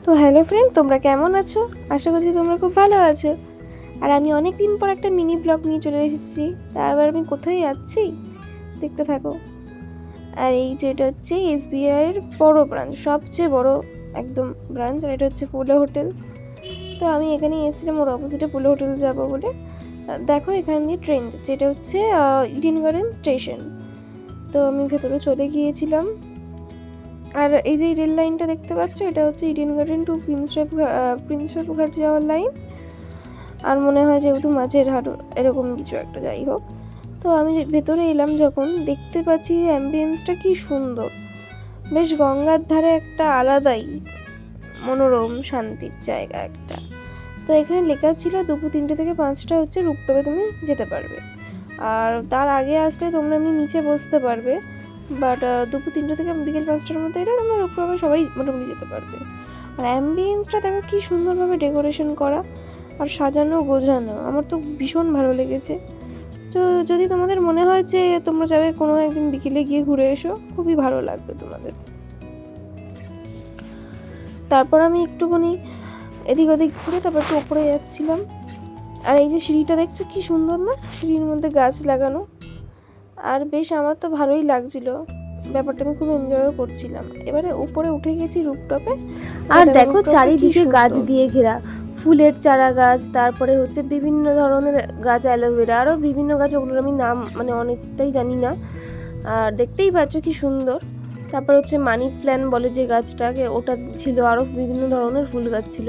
তো hello friend, তোমরা কেমন আছো? আশা করছি তোমরা খুব ভালো আছো। আর আমি অনেক দিন পর একটা মিনি ব্লগ নিয়ে চলে এসেছি। তা এবার আমি কোথায় যাচ্ছি দেখতে থাকো। আর এই যে এটা হচ্ছে SBI এর বড় ব্রাঞ্চ, সবচেয়ে বড় একদম ব্রাঞ্চ। আর এটা হচ্ছে পোলো হোটেল। তো আমি এখানে এসেছিলাম ওর অপোজিটে পোলো হোটেল যাবো বলে। দেখো এখান দিয়ে ট্রেন যাচ্ছে, এটা হচ্ছে ইডেন গার্ডেন স্টেশন। তো আমি ভেতরে চলে গিয়েছিলাম। আর এই যে রেল লাইনটা দেখতে পাচ্ছ, এটা হচ্ছে ইডেন গার্ডেন টু প্রিন্সেপ ঘাট যাওয়ার লাইন। আর মনে হয় যেহেতু মাঝের হাট এরকম কিছু একটা, যাই হোক। তো আমি ভেতরে এলাম যখন, দেখতে পাচ্ছি অ্যাম্বিয়েন্সটা কি সুন্দর, বেশ গঙ্গার ধারে একটা আলাদাই মনোরম শান্তির জায়গা একটা। তো এখানে লেখা ছিল দুপুর 3টে থেকে 5টা হচ্ছে রুপটপে তুমি যেতে পারবে। আর তার আগে আসলে তোমরা এমনি নিচে বসতে পারবে, বাট দুপুর 3টে থেকে বিকেল 5টার মধ্যে এলে তোমরা রুপটপে সবাই মোটামুটি যেতে পারবে। আর অ্যাম্বিয়েন্সটা দেখো কি সুন্দরভাবে ডেকোরেশন করা আর সাজানো গোছানো, আমার তো ভীষণ ভালো লেগেছে। তো যদি তোমাদের মনে হয় যে তোমরা যাবে কোনো একদিন বিকেলে গিয়ে ঘুরে এসো, খুবই ভালো লাগবে তোমাদের। তারপর আমি একটুখানি এদিক ওদিক ঘুরে তারপর একটু ওপরে যাচ্ছিলাম। আর এই যে সিঁড়িটা দেখছো কি সুন্দর না, সিঁড়ির মধ্যে গাছ লাগানো। আর বেশ আমার তো ভালোই লাগছিল ব্যাপারটা, আমি খুব এনজয়ও করছিলাম। এবারে উপরে উঠে গেছি রুপটপে। আর দেখো চারিদিকে গাছ দিয়ে ঘেরা, ফুলের চারা গাছ, তারপরে হচ্ছে বিভিন্ন ধরনের গাছ, অ্যালোভেরা, আরও বিভিন্ন গাছ, ওগুলোর আমি নাম মানে অনেকটাই জানি না। আর দেখতেই পাচ্ছ কি সুন্দর। তারপর হচ্ছে মানি প্ল্যান্ট বলে যে গাছটাকে, ওটা ছিল, আরও বিভিন্ন ধরনের ফুল গাছ ছিল।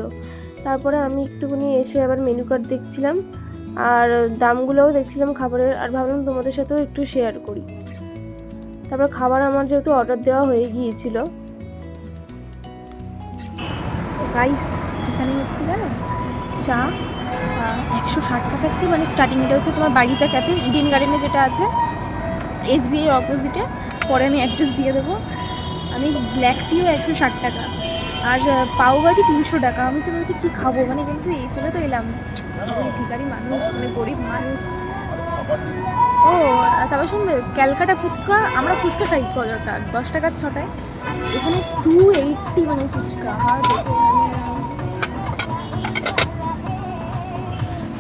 তারপরে আমি একটুখানি এসে আবার মেনু কার্ড দেখছিলাম আর দামগুলোও দেখছিলাম খাবারের, আর ভাবলাম তোমাদের সাথেও একটু শেয়ার করি। তারপর খাবার আমার যেহেতু অর্ডার দেওয়া হয়ে গিয়েছিল। রাইস এখানে হচ্ছে জানো চা 160 টাকা থেকে মানে স্টার্টিং। এটা হচ্ছে তোমার বাগিচা ক্যাফে, ইডেন গার্ডেনে যেটা আছে SBI এর অপোজিটে। পরে আমি অ্যাড্রেস দিয়ে দেবো। আমি ব্ল্যাক টিও 160 টাকা, আর পাওভাজি 300 টাকা। আমি তো বলছি কী খাবো, মানে কিন্তু এই চলে তো এলাম, ভিখারি মানুষ, মানে গরিব মানুষ। ও তারপর শুনবে ক্যালকাটা ফুচকা, আমরা ফুচকা খাই কতটা, 10 টাকার 6টায়, এখানে 280 মানে ফুচকা। আর দেখে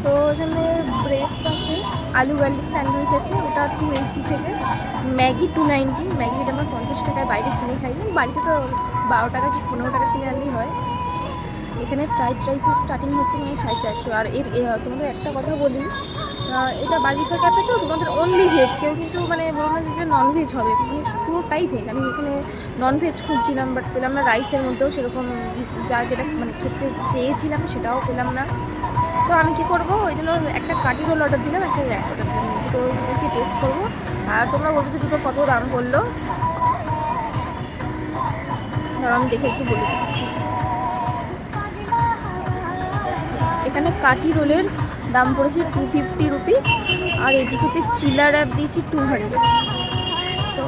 তো এখানে ব্রেডস আছে, আলু গার্লিক স্যান্ডউইচ আছে, ওটা 280 থেকে। ম্যাগি 290, ম্যাগি এটা আমরা 50 টাকায় বাইরে কিনে খাই, বাড়িতে তো 12 টাকা কি 15 টাকা কিনে আনলেই হয়। এখানে ফ্রাইড রাইসের স্টার্টিং হচ্ছে মানে 450। আর তোমাদের একটা কথা বলি, এটা বাগিচা ক্যাফে তো তোমাদের অনলি ভেজ, কেউ কিন্তু মানে বলো না যে ননভেজ হবে, মানে পুরোটাই ভেজ। আমি এখানে ননভেজ খুঁজছিলাম বাট পেলাম না, রাইসের মধ্যেও সেরকম যেটা মানে খেতে চেয়েছিলাম সেটাও পেলাম না। তো আমি কী করবো, ওই জন্য একটা কাটি রোল অর্ডার দিলাম, একটা র্যাপ অর্ডার দিলাম, দুটো দেখে টেস্ট করবো। আর তোমরা বলবে যে দুটো কত দাম বললো, ধরো আমি দেখে একটু বলে দিচ্ছি। এখানে কাটি রোলের দাম পড়েছে 250 রুপিস, আর এদিকে হচ্ছে চিলা র্যাপ দিয়েছি 200। তো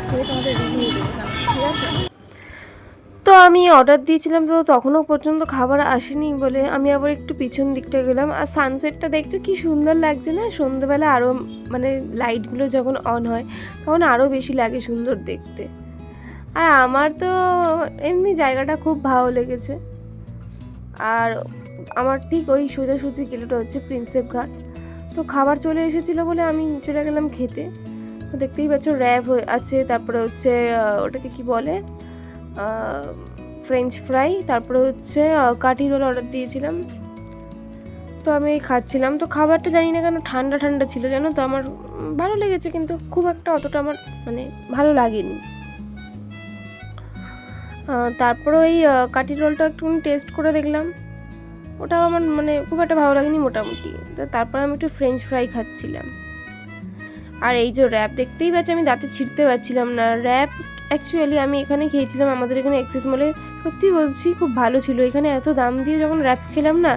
খেয়ে তোমাদের রিভিউ দেবো, ঠিক আছে? তো আমি অর্ডার দিয়েছিলাম, তো তখনও পর্যন্ত খাবার আসেনি বলে আমি আবার একটু পিছন দিকটা গেলাম। আর সানসেটটা দেখছো কি সুন্দর লাগছে না, সন্ধ্যেবেলা আরও মানে লাইটগুলো যখন অন হয় তখন আরও বেশি লাগে সুন্দর দেখতে। আর আমার তো এমনি জায়গাটা খুব ভালো লেগেছে। আর আমার ঠিক ওই সোজাসুজি গেলেটা হচ্ছে প্রিন্সেপ ঘাট। তো খাবার চলে এসেছিলো বলে আমি চলে গেলাম খেতে। তো দেখতেই পাচ্ছ র্যাপ আছে, তারপরে হচ্ছে ওটাকে কি বলে, ফ্রেঞ্চ ফ্রাই, তারপরে হচ্ছে কাঠি রোল অর্ডার দিয়েছিলাম। তো আমি খাচ্ছিলাম, তো খাবারটা জানি না কেন ঠান্ডা ঠান্ডা ছিল, জানো তো। আমার ভালো লেগেছে কিন্তু খুব একটা অতটা আমার মানে ভালো লাগেনি। তারপরে ওই কাঠি রোলটা একটু টেস্ট করে দেখলাম, ওটাও আমার মানে খুব একটা ভালো লাগেনি মোটামুটি। তো তারপরে আমি একটু ফ্রেঞ্চ ফ্রাই খাচ্ছিলাম। আর এই যে র্যাপ দেখতেই পাচ্ছি, আমি দাঁতে ছিঁড়তে পারছিলাম না। র্যাপ অ্যাকচুয়ালি আমি এখানে খেয়েছিলাম আমাদের এখানে এক্সেস মলে, সত্যি বলছি খুব ভালো ছিল। এখানে এত দাম দিয়ে যখন র্যাপ খেলাম না,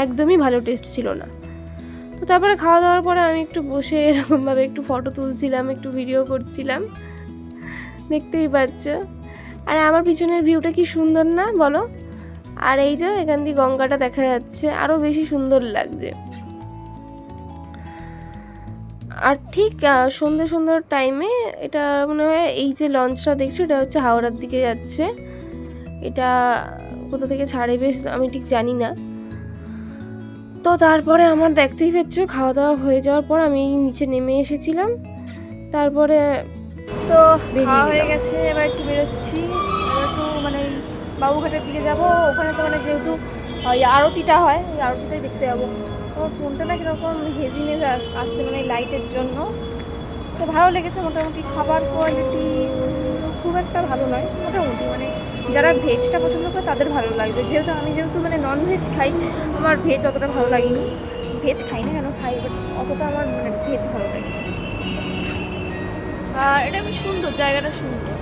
একদমই ভালো টেস্ট ছিল না। তো তারপরে খাওয়া দাওয়ার পরে আমি একটু বসে এরকমভাবে একটু ফটো তুলছিলাম, একটু ভিডিও করছিলাম, দেখতেই পাচ্ছ। আর আমার পিছনের ভিউটা কি সুন্দর না বলো। আর এই যে এখান দিয়ে গঙ্গাটা দেখা যাচ্ছে, আরও বেশি সুন্দর লাগছে। আর ঠিক সন্ধ্যে টাইমে এটা মনে হয় এই যে লঞ্চটা দেখছো, এটা হচ্ছে হাওড়ার দিকে যাচ্ছে। এটা কোথা থেকে ছাড়ে বেশ আমি ঠিক জানি না। তো তারপরে আমার দেখতেই পাচ্ছ খাওয়া দাওয়া হয়ে যাওয়ার পর আমি নিচে নেমে এসেছিলাম, তারপরে তো বেরিয়ে খাওয়া হয়ে গেলাম। গেছে, এবার একটু বেরোচ্ছি, এবার একটু মানে বাবুঘাটের দিকে যাব। ওখানে তো মানে যেহেতু আরতিটা হয়, ওই আরতিটাই দেখতে যাবো। আমার ফোনটা না কীরকম হেজিনেস আসছে মানে লাইটের জন্য। তো ভালো লেগেছে মোটামুটি, খাবার কোয়ালিটি খুব একটা ভালো নয়, মোটামুটি মানে যারা ভেজটা পছন্দ করে তাদের ভালো লাগবে। যেহেতু মানে নন ভেজ খাই, আমার ভেজ অতটা ভালো লাগেনি। ভেজ খাই না কেন খাই, বাট অতটা আমার মানে ভেজ ভালো লাগে। আর এটা বেশ সুন্দর, জায়গাটা সুন্দর।